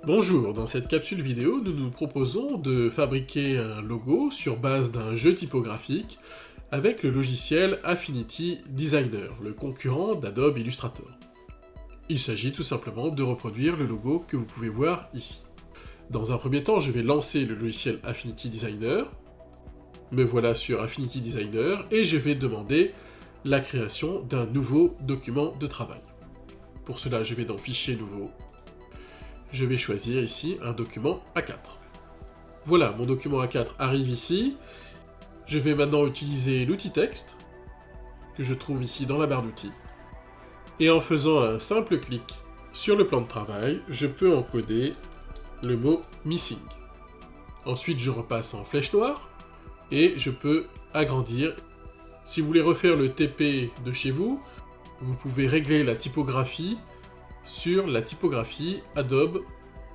Bonjour, dans cette capsule vidéo, nous nous proposons de fabriquer un logo sur base d'un jeu typographique avec le logiciel Affinity Designer, le concurrent d'Adobe Illustrator. Il s'agit tout simplement de reproduire le logo que vous pouvez voir ici. Dans un premier temps, je vais lancer le logiciel Affinity Designer. Me voilà sur Affinity Designer et je vais demander la création d'un nouveau document de travail. Pour cela, je vais dans Fichier nouveau. Je vais choisir ici un document A4. Voilà, mon document A4 arrive ici. Je vais maintenant utiliser l'outil texte, que je trouve ici dans la barre d'outils. Et en faisant un simple clic sur le plan de travail, je peux encoder le mot Missing. Ensuite, je repasse en flèche noire, et je peux agrandir. Si vous voulez refaire le TP de chez vous, vous pouvez régler la typographie sur la typographie Adobe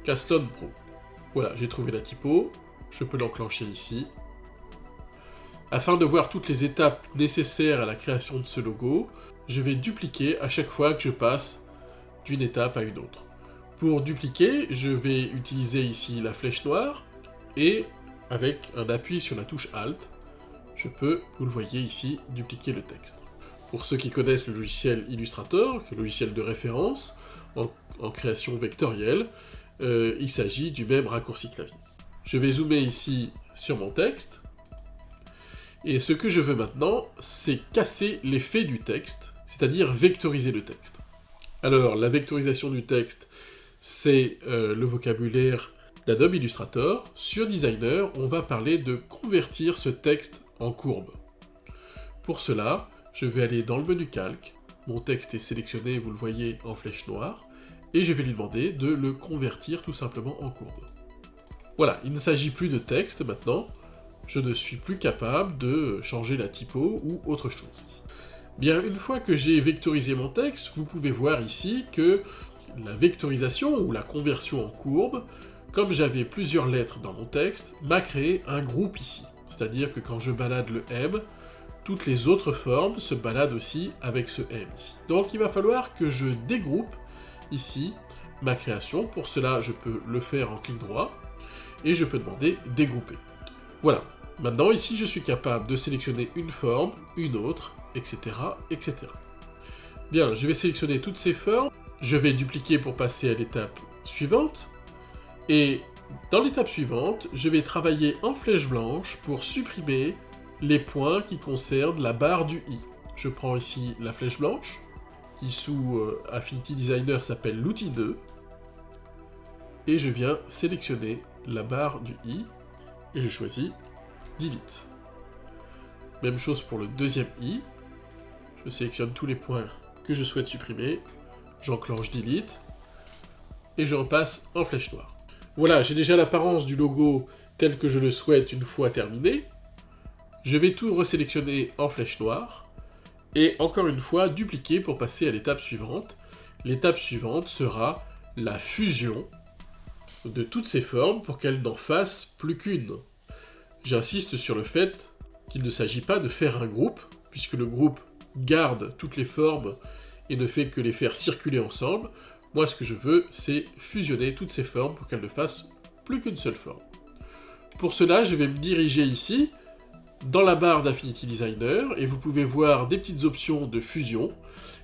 Caslon Pro. Voilà, j'ai trouvé la typo, je peux l'enclencher ici. Afin de voir toutes les étapes nécessaires à la création de ce logo, je vais dupliquer à chaque fois que je passe d'une étape à une autre. Pour dupliquer, je vais utiliser ici la flèche noire, et avec un appui sur la touche Alt, je peux, vous le voyez ici, dupliquer le texte. Pour ceux qui connaissent le logiciel Illustrator, qui est le logiciel de référence en création vectorielle, il s'agit du même raccourci clavier. Je vais zoomer ici sur mon texte, et ce que je veux maintenant, c'est casser l'effet du texte, c'est-à-dire vectoriser le texte. Alors, la vectorisation du texte, c'est le vocabulaire d'Adobe Illustrator. Sur Designer, on va parler de convertir ce texte en courbe. Pour cela, je vais aller dans le menu Calque, mon texte est sélectionné, vous le voyez, en flèche noire, et je vais lui demander de le convertir tout simplement en courbe. Voilà, il ne s'agit plus de texte maintenant, je ne suis plus capable de changer la typo ou autre chose. Bien, une fois que j'ai vectorisé mon texte, vous pouvez voir ici que la vectorisation ou la conversion en courbe, comme j'avais plusieurs lettres dans mon texte, m'a créé un groupe ici. C'est-à-dire que quand je balade le M, toutes les autres formes se baladent aussi avec ce M ici. Donc il va falloir que je dégroupe ici ma création. Pour cela, je peux le faire en clic droit, et je peux demander dégrouper. Voilà. Maintenant, ici, je suis capable de sélectionner une forme, une autre, etc., etc. Bien, je vais sélectionner toutes ces formes. Je vais dupliquer pour passer à l'étape suivante. Et dans l'étape suivante, je vais travailler en flèche blanche pour supprimer les points qui concernent la barre du i. Je prends ici la flèche blanche, qui sous Affinity Designer s'appelle l'outil 2, et je viens sélectionner la barre du i, et je choisis Delete. Même chose pour le deuxième i, je sélectionne tous les points que je souhaite supprimer, j'enclenche Delete, et je repasse en flèche noire. Voilà, j'ai déjà l'apparence du logo tel que je le souhaite une fois terminé. Je vais tout resélectionner en flèche noire, et encore une fois dupliquer pour passer à l'étape suivante. L'étape suivante sera la fusion de toutes ces formes pour qu'elles n'en fassent plus qu'une. J'insiste sur le fait qu'il ne s'agit pas de faire un groupe, puisque le groupe garde toutes les formes et ne fait que les faire circuler ensemble. Moi, ce que je veux, c'est fusionner toutes ces formes pour qu'elles ne fassent plus qu'une seule forme. Pour cela, je vais me diriger ici, dans la barre d'Affinity Designer, et vous pouvez voir des petites options de fusion.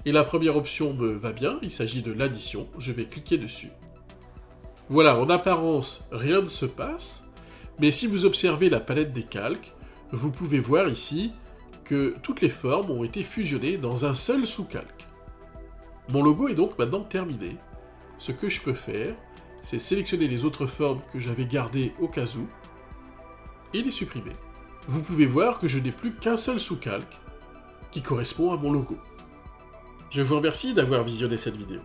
Et la première option me va bien, il s'agit de l'addition, je vais cliquer dessus. Voilà, en apparence, rien ne se passe, mais si vous observez la palette des calques, vous pouvez voir ici que toutes les formes ont été fusionnées dans un seul sous-calque. Mon logo est donc maintenant terminé. Ce que je peux faire, c'est sélectionner les autres formes que j'avais gardées au cas où, et les supprimer. Vous pouvez voir que je n'ai plus qu'un seul sous-calque, qui correspond à mon logo. Je vous remercie d'avoir visionné cette vidéo.